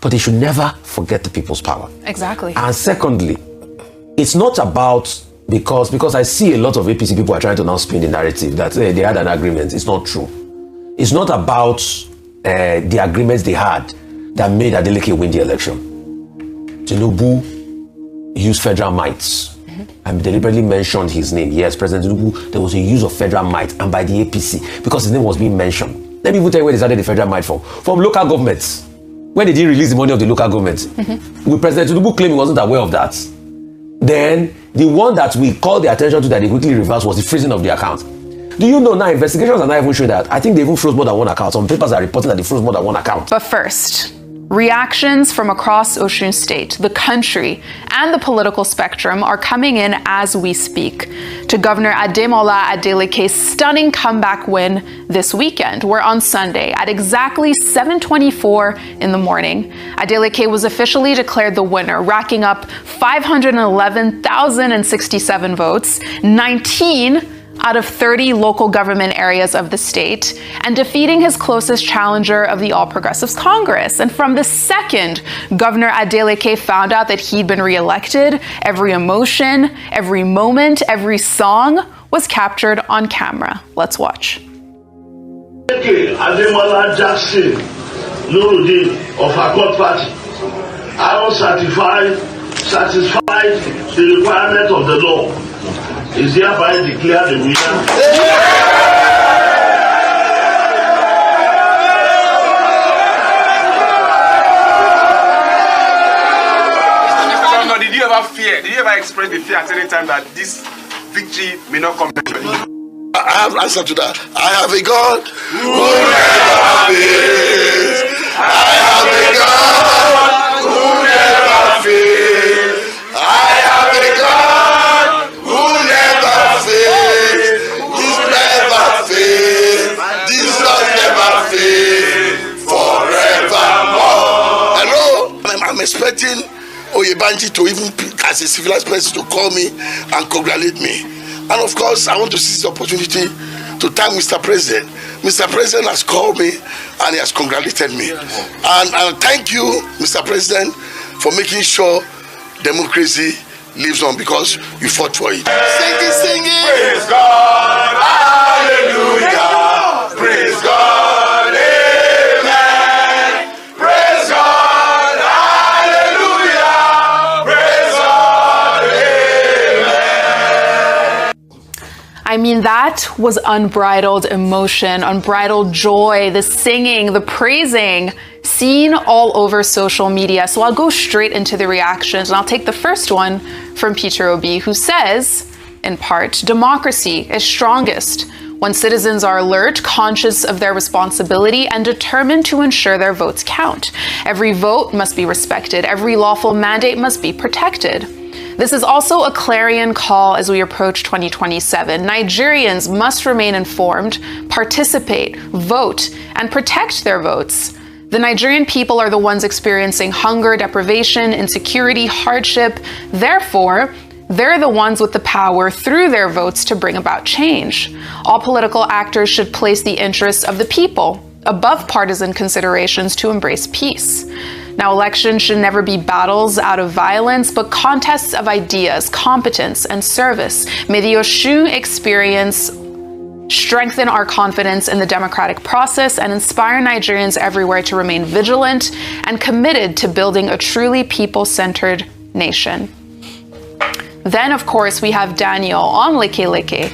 but they should never forget the people's power. Exactly. And secondly, it's not about, because I see a lot of APC people are trying to now spin the narrative that they had an agreement. It's not true. It's not about the agreements they had that made Adeleke win the election. Tinubu used federal might. I deliberately mentioned his name. Yes, President Tinubu, there was a use of federal might, and by the APC, because his name was being mentioned. Let me even tell you where they started the federal might from local governments. When they didn't release the money of the local government, with President Tinubu claiming he wasn't aware of that, then the one that we called the attention to that they quickly reversed was the freezing of the account. Do you know now, investigations are not even showing that? I think they even froze more than one account. Some papers are reporting that they froze more than one account. But first, reactions from across Osun State, the country, and the political spectrum are coming in as we speak to Governor Ademola Adeleke's stunning comeback win this weekend, where on Sunday at exactly 7:24 in the morning, Adeleke was officially declared the winner, racking up 511,067 votes, 19 out of 30 local government areas of the state, and defeating his closest challenger of the All Progressives Congress. And from the second Governor Adeleke found out that he'd been reelected, every emotion, every moment, every song was captured on camera. Let's watch. Ademola Jackson Nuruddin of Accord Party. I will satisfy the requirement of the law. Is hereby declared the winner. Did you ever fear? Did you ever express the fear at any time that this victory may not come eventually? I have an answer to that. I have a God who never fails. I have a God who never fails. I have a God. I'm expecting Oyebamiji to even, as a civilized person, to call me and congratulate me. And of course, I want to seize the opportunity to thank Mr. President. Mr. President has called me and he has congratulated me. And thank you, Mr. President, for making sure democracy lives on, because you fought for it. Sing it. Praise God. Hallelujah. Praise God. I mean, that was unbridled emotion, unbridled joy, the singing, the praising, seen all over social media. So I'll go straight into the reactions, and I'll take the first one from Peter Obi, who says, in part, democracy is strongest when citizens are alert, conscious of their responsibility, and determined to ensure their votes count. Every vote must be respected. Every lawful mandate must be protected. This is also a clarion call as we approach 2027. Nigerians must remain informed, participate, vote, and protect their votes. The Nigerian people are the ones experiencing hunger, deprivation, insecurity, hardship. Therefore, they're the ones with the power through their votes to bring about change. All political actors should place the interests of the people above partisan considerations to embrace peace. Now, elections should never be battles out of violence, but contests of ideas, competence, and service. May the Osun experience strengthen our confidence in the democratic process and inspire Nigerians everywhere to remain vigilant and committed to building a truly people-centered nation. Then, of course, we have Daniel on Lekeleke,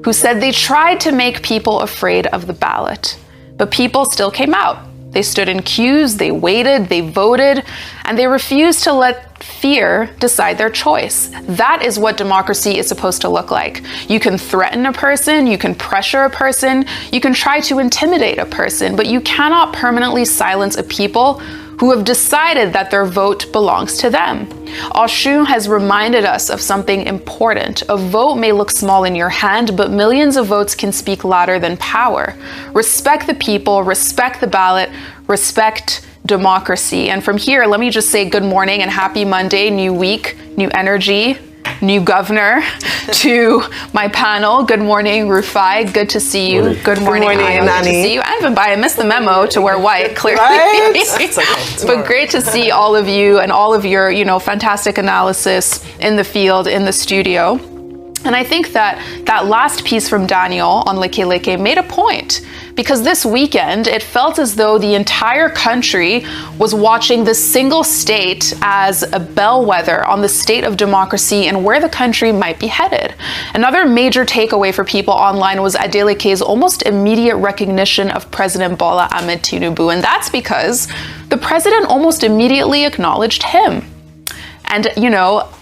who said they tried to make people afraid of the ballot, but people still came out. They stood in queues, they waited, they voted, and they refused to let fear decide their choice. That is what democracy is supposed to look like. You can threaten a person, you can pressure a person, you can try to intimidate a person, but you cannot permanently silence a people who have decided that their vote belongs to them. Osun has reminded us of something important. A vote may look small in your hand, but millions of votes can speak louder than power. Respect the people, respect the ballot, respect democracy. And from here, let me just say good morning and happy Monday, new week, new energy. new governor, to my panel. Good morning, Rufai. Good to see you. Good morning, Ayo. Good to see you. And Vimbai, I missed the memo to wear white, clearly. Right? It's okay. But great to see all of you and all of your, fantastic analysis in the field, in the studio. And I think that last piece from Daniel on Lekeleke made a point, because this weekend it felt as though the entire country was watching this single state as a bellwether on the state of democracy and where the country might be headed. Another major takeaway for people online was Adeleke's almost immediate recognition of President Bola Ahmed Tinubu, and that's because the president almost immediately acknowledged him. And,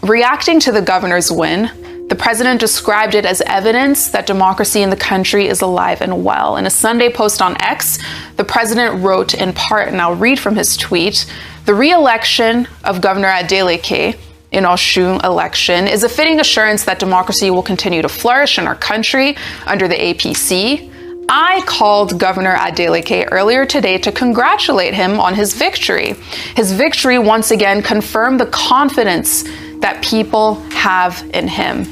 reacting to the governor's win, the president described it as evidence that democracy in the country is alive and well. In a Sunday post on X, the president wrote in part, and I'll read from his tweet, "The re-election of Governor Adeleke in Osun election is a fitting assurance that democracy will continue to flourish in our country under the APC. I called Governor Adeleke earlier today to congratulate him on his victory. His victory once again confirmed the confidence that people have in him."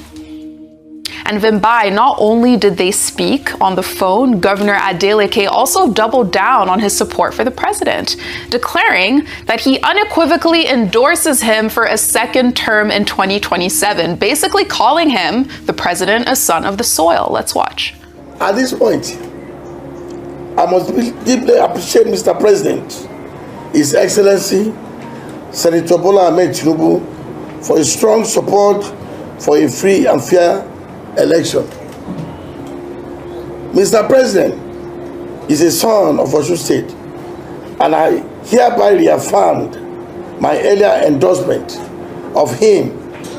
And Vimbai, not only did they speak on the phone, Governor Adeleke also doubled down on his support for the president, declaring that he unequivocally endorses him for a second term in 2027, basically calling him, the president, a son of the soil. Let's watch. At this point, I must deeply appreciate Mr. President, His Excellency, Senator Bola Ahmed Tinubu, for his strong support for a free and fair election. Mr. President is a son of Osun State, and I hereby reaffirmed my earlier endorsement of him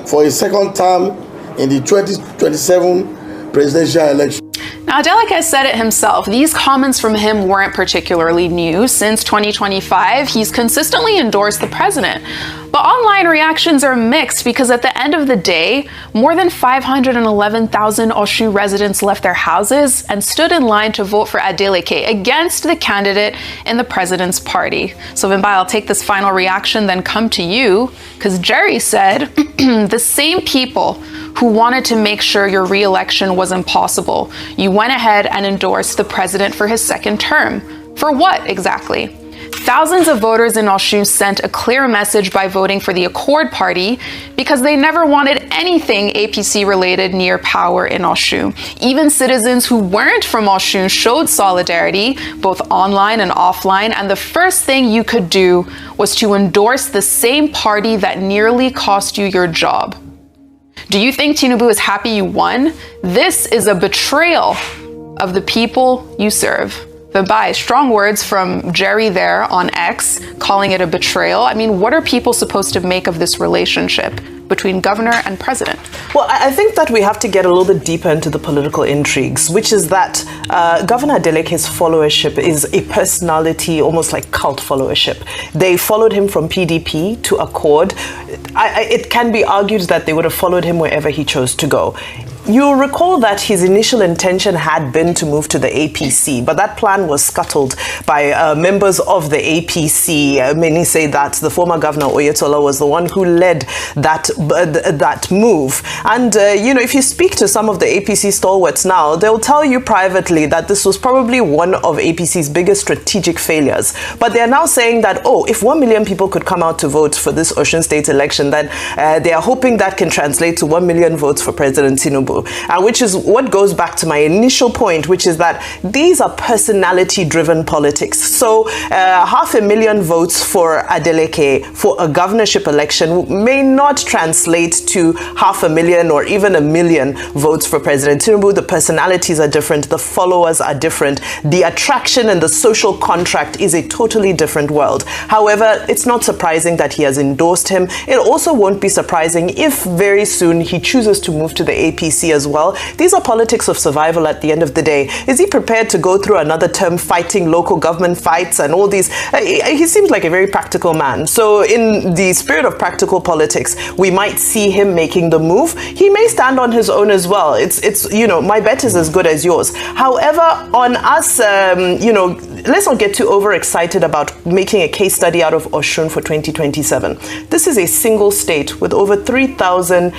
for a second term in the 2027 presidential election. Now, Adeleke said it himself. These comments from him weren't particularly new. Since 2025, he's consistently endorsed the president. But online reactions are mixed because at the end of the day, more than 511,000 Osun residents left their houses and stood in line to vote for Adeleke against the candidate in the president's party. So Vimbai, I'll take this final reaction, then come to you, because Jerry said the same people who wanted to make sure your re-election was impossible, you went ahead and endorsed the president for his second term. For what exactly? Thousands of voters in Osun sent a clear message by voting for the Accord Party because they never wanted anything APC related near power in Osun. Even citizens who weren't from Osun showed solidarity, both online and offline, and the first thing you could do was to endorse the same party that nearly cost you your job. Do you think Tinubu is happy you won? This is a betrayal of the people you serve. Vimbai, strong words from Jerry there on X, calling it a betrayal. I mean, what are people supposed to make of this relationship between governor and president? Well, I think that we have to get a little bit deeper into the political intrigues, which is that Governor Adeleke's followership is a personality, almost like cult followership. They followed him from PDP to Accord. It can be argued that they would have followed him wherever he chose to go. You'll recall that his initial intention had been to move to the APC, but that plan was scuttled by members of the APC. Many say that the former governor, Oyetola, was the one who led that move. And, if you speak to some of the APC stalwarts now, they'll tell you privately that this was probably one of APC's biggest strategic failures. But they're now saying that, if 1 million people could come out to vote for this Osun State election, then they are hoping that can translate to 1 million votes for President Tinubu. Which is what goes back to my initial point, which is that these are personality-driven politics. So 500,000 votes for Adeleke for a governorship election may not translate to 500,000 or even 1 million votes for President Tinubu. The personalities are different. The followers are different. The attraction and the social contract is a totally different world. However, it's not surprising that he has endorsed him. It also won't be surprising if very soon he chooses to move to the APC as well. These are politics of survival at the end of the day. Is he prepared to go through another term fighting local government fights and all these? He seems like a very practical man. So in the spirit of practical politics, we might see him making the move. He may stand on his own as well. It's my bet is as good as yours. However, on us, let's not get too overexcited about making a case study out of Osun for 2027. This is a single state with over 3,000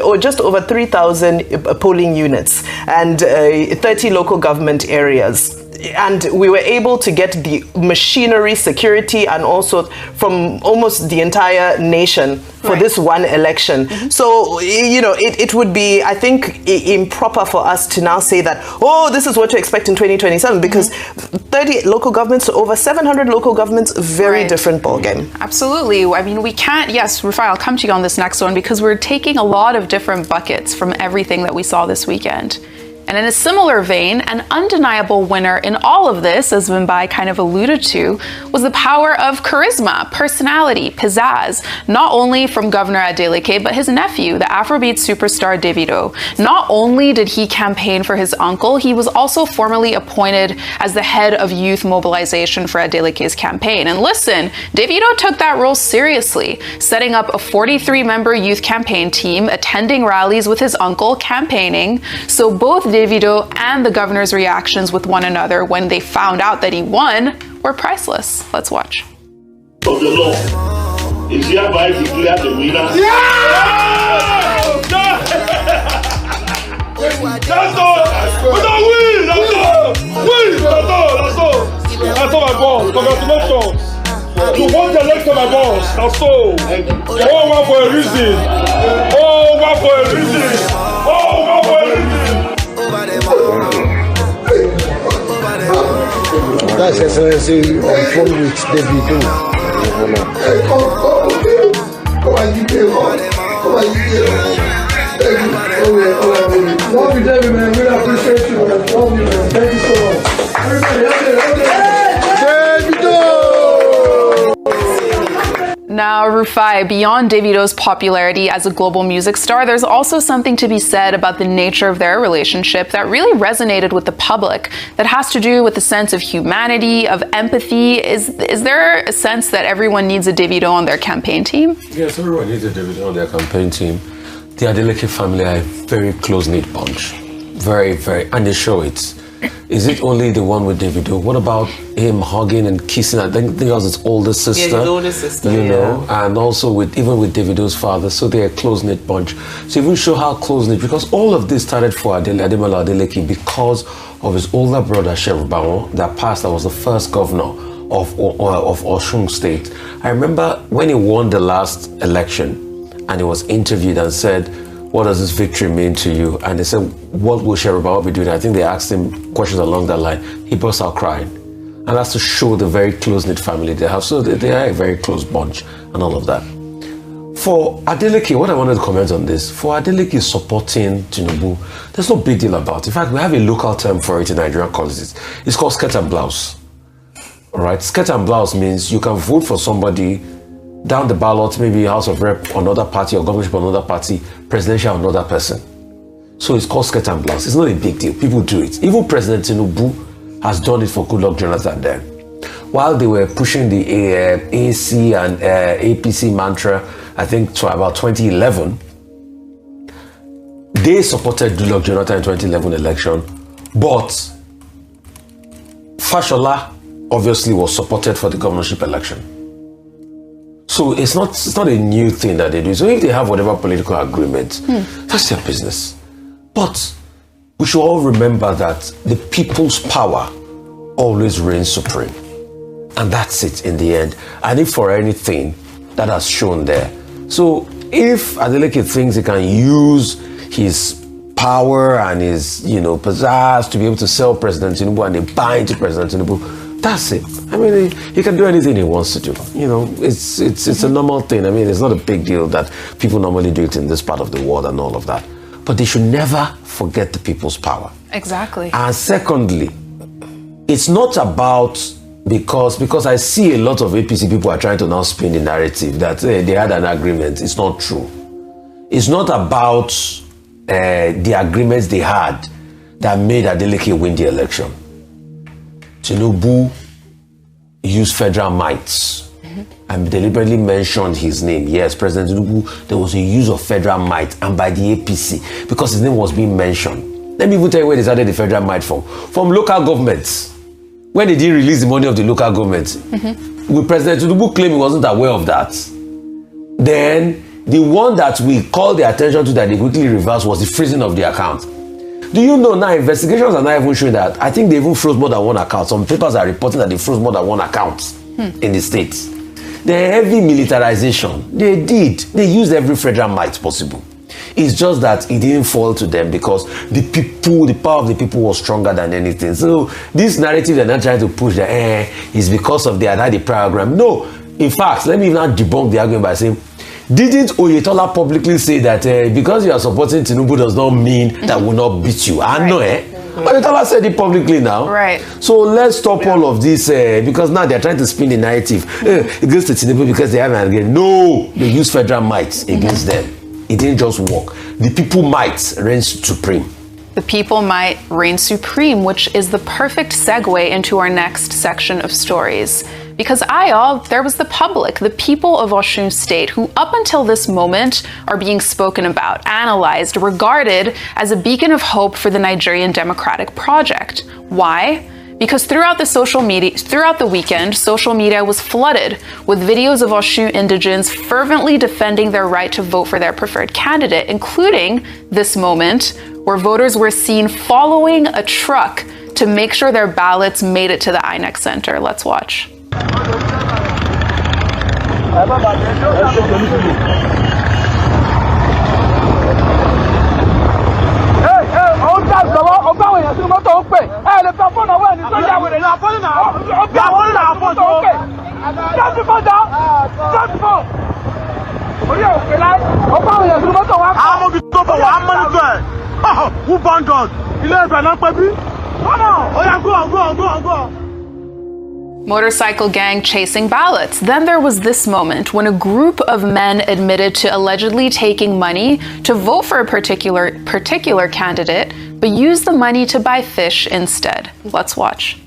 or just over 3,000 polling units and 30 local government areas. And we were able to get the machinery, security, and also from almost the entire nation for this one election. So, you know, it would be, I think, improper for us to now say that, oh, this is what to expect in 2027, because 30 local governments to over 700 local governments, very different ballgame. Absolutely. I mean, we can't, yes, Rufai, I'll come to you on this next one, because we're taking a lot of different buckets from everything that we saw this weekend. And in a similar vein, an undeniable winner in all of this, as Mumbai kind of alluded to, was the power of charisma, personality, pizzazz, not only from Governor Adeleke, but his nephew, the Afrobeat superstar Davido. Not only did he campaign for his uncle, he was also formally appointed as the head of youth mobilization for Adeleke's campaign. And listen, Davido took that role seriously, setting up a 43-member youth campaign team, attending rallies with his uncle, campaigning. So both Davido and the governor's reactions with one another when they found out that he won were priceless. Let's watch. Of the law is hereby declared the winner. That's all! We don't win! That's all! Win! That's all! That's all my boss. Congratulations! You won the election, my boss. That's all. Oh, one for a reason. Oh, one for a reason. Oh, one for a reason. That's Excellency on phone with Davido. Come on, you get on. Love you, David, man. Really appreciate you, man. Love you, man. Thank you so much. Everybody, Davido! Now, Rufai, beyond Davido's popularity as a global music star, there's also something to be said about the nature of their relationship that really resonated with the public, that has to do with the sense of humanity, of empathy. Is there a sense that everyone needs a Davido on their campaign team? Yes, everyone needs a Davido on their campaign team. The Adeleke family are a very close-knit bunch. Very, very, and they show it. Is it only the one with Davido? What about him hugging and kissing? I think that was his older sister. Yeah, his older sister, you know, and also even with Davido's father. So they're a close-knit bunch. So even show how close-knit, because all of this started for Ademola Adeleke because of his older brother, Sheriff Baron, that was the first governor of Osun State. I remember when he won the last election and he was interviewed and said, what does this victory mean to you? And they said, what will Sheriff Baron be doing? I think they asked him questions along that line. He burst out crying. And that's to show the very close-knit family they have. So they are a very close bunch and all of that. For Adeleke, what I wanted to comment on this, for Adeleke supporting Tinubu, there's no big deal about it. In fact, we have a local term for it in Nigerian colleges. It's called skirt and blouse. All right, skirt and blouse means you can vote for somebody down the ballot, maybe House of Rep, another party, or governorship, another party, presidential, another person. So it's called skirt and blouse. It's not a big deal. People do it. Even President Tinubu has done it for Goodluck Jonathan then. While they were pushing the AC and APC mantra, I think to about 2011, they supported Goodluck Jonathan in 2011 election, but Fashola obviously was supported for the governorship election. So it's not a new thing that they do. So if they have whatever political agreement, that's their business. But we should all remember that the people's power always reigns supreme. And that's it in the end. And if for anything, that has shown there. So if Adeleke thinks he can use his power and his, pizzazz to be able to sell President Tinubu and they buy into President Tinubu, that's it. I mean, he can do anything he wants to do. It's a normal thing. I mean, it's not a big deal that people normally do it in this part of the world and all of that. But they should never forget the people's power. Exactly. And secondly, it's not about because I see a lot of APC people are trying to now spin the narrative that they had an agreement. It's not true. It's not about the agreements they had that made Adeleke win the election. Tinubu used federal might and deliberately mentioned his name. Yes, President Tinubu, there was a use of federal might and by the APC because his name was being mentioned. Let me even tell you where they started the federal might from. From local governments. when they didn't release the money of the local government. With President Tinubu claim he wasn't aware of that. Then the one that we called the attention to that they quickly reversed was the freezing of the account. Do you know now investigations are not even showing that? I think they even froze more than one account. Some papers are reporting that they froze more than one account in the states. The heavy militarization, they did. They used every federal might possible. It's just that it didn't fall to them because the power of the people was stronger than anything. So this narrative they're not trying to push that is because of they had the program. No. In fact, let me now debunk the argument by saying, didn't Oyetola publicly say that because you are supporting Tinubu does not mean that will not beat you? I know, Oyetola said it publicly now. Right. So let's stop all of this because now they're trying to spin the narrative against the Tinubu because they haven't again. No, they use federal might against them. It didn't just work. The people might reign supreme. The people might reign supreme, which is the perfect segue into our next section of stories. Because there was the public, the people of Osun State, who up until this moment are being spoken about, analyzed, regarded as a beacon of hope for the Nigerian democratic project. Why? Because throughout the weekend, social media was flooded with videos of Osun indigents fervently defending their right to vote for their preferred candidate, including this moment where voters were seen following a truck to make sure their ballots made it to the INEC center. Let's watch. Who banned us? Motorcycle gang chasing ballots. Then there was this moment when a group of men admitted to allegedly taking money to vote for a particular candidate, but used the money to buy fish instead. Let's watch.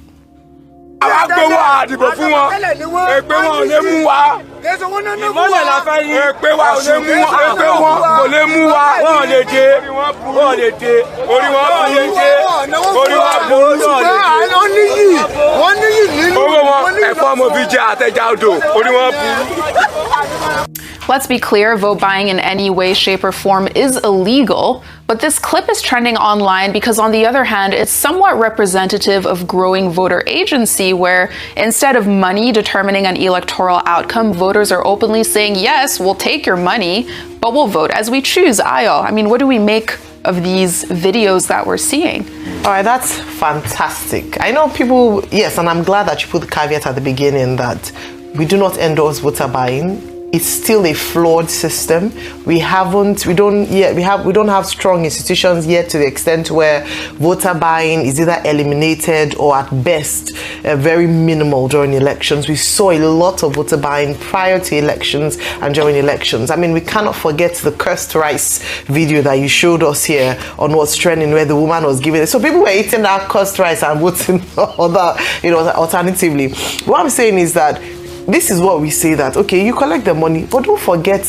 Let's be clear, vote buying in any way, shape, or form is illegal, but this clip is trending online because, on the other hand, it's somewhat representative of growing voter agency, where instead of money determining an electoral outcome, voters are openly saying, yes, we'll take your money, but we'll vote as we choose. Ayo, I mean, what do we make of these videos that we're seeing? All right, that's fantastic. I know people, yes, and I'm glad that you put the caveat at the beginning that we do not endorse voter buying. It's still a flawed system. We don't have strong institutions yet to the extent where voter buying is either eliminated or at best very minimal during elections. We saw a lot of voter buying prior to elections and during elections. I mean, we cannot forget the cursed rice video that you showed us here on what's trending, where the woman was giving it. So people were eating that cursed rice and voting alternatively. What I'm saying is that this is what we say, that, okay, you collect the money, but don't forget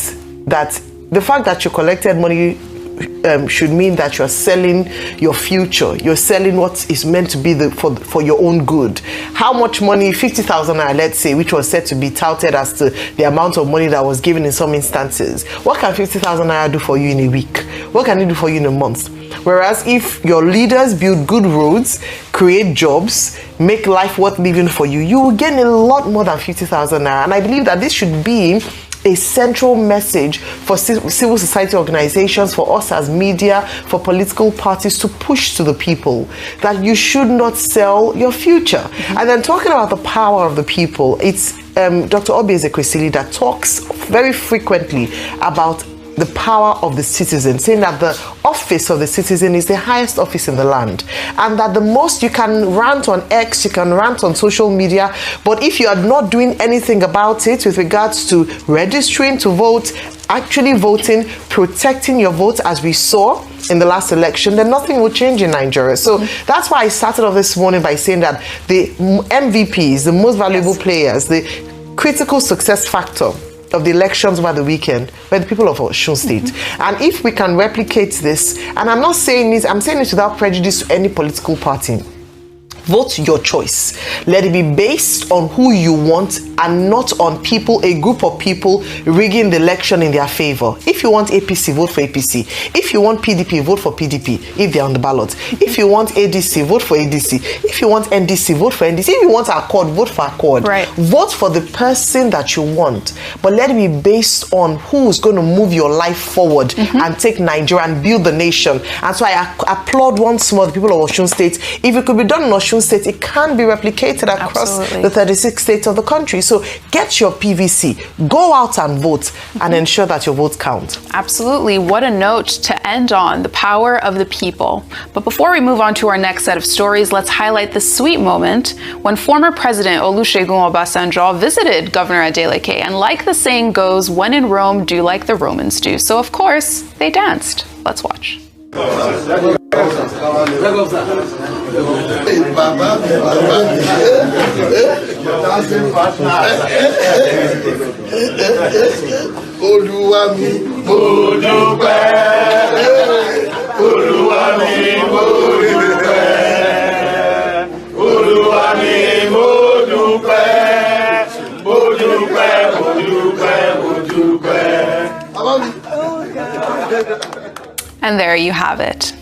that the fact that you collected money should mean that you're selling your future. You're selling what is meant to be for your own good. How much money? 50,000 naira, let's say, which was said to be touted as to the amount of money that was given in some instances. What can 50,000 naira do for you in a week? What can it do for you in a month? Whereas if your leaders build good roads, create jobs, make life worth living for you, you will gain a lot more than 50,000 naira. And I believe that this should be a central message for civil society organizations, for us as media, for political parties to push to the people that you should not sell your future. And then talking about the power of the people, it's Dr. Obi that talks very frequently about the power of the citizen, saying that the office of the citizen is the highest office in the land, and that the most you can rant on X, you can rant on social media, but if you are not doing anything about it with regards to registering to vote, actually voting, protecting your vote, as we saw in the last election, then nothing will change in Nigeria. So that's why I started off this morning by saying that the MVPs, the most valuable players, the critical success factor of the elections over the weekend were the people of Osun State. And if we can replicate this, and I'm not saying this, I'm saying it without prejudice to any political party, Vote your choice. Let it be based on who you want and not on people, a group of people rigging the election in their favor. If you want APC, vote for APC. If you want PDP, vote for PDP if they're on the ballot. If you want ADC, vote for ADC. If you want NDC, vote for NDC. If you want Accord, vote for Accord. Right. Vote for the person that you want, but let it be based on who's going to move your life forward and take Nigeria and build the nation. And so I applaud once more the people of Osun State. If it could be done in Osun State, it can be replicated across the 36 states of the country. So get your PVC, go out and vote, and ensure that your votes count. Absolutely. What a note to end on, the power of the people. But before we move on to our next set of stories, let's highlight the sweet moment when former President Olusegun Obasanjo visited Governor Adeleke. And like the saying goes, when in Rome, do like the Romans do. So of course, they danced. Let's watch. And there you have it.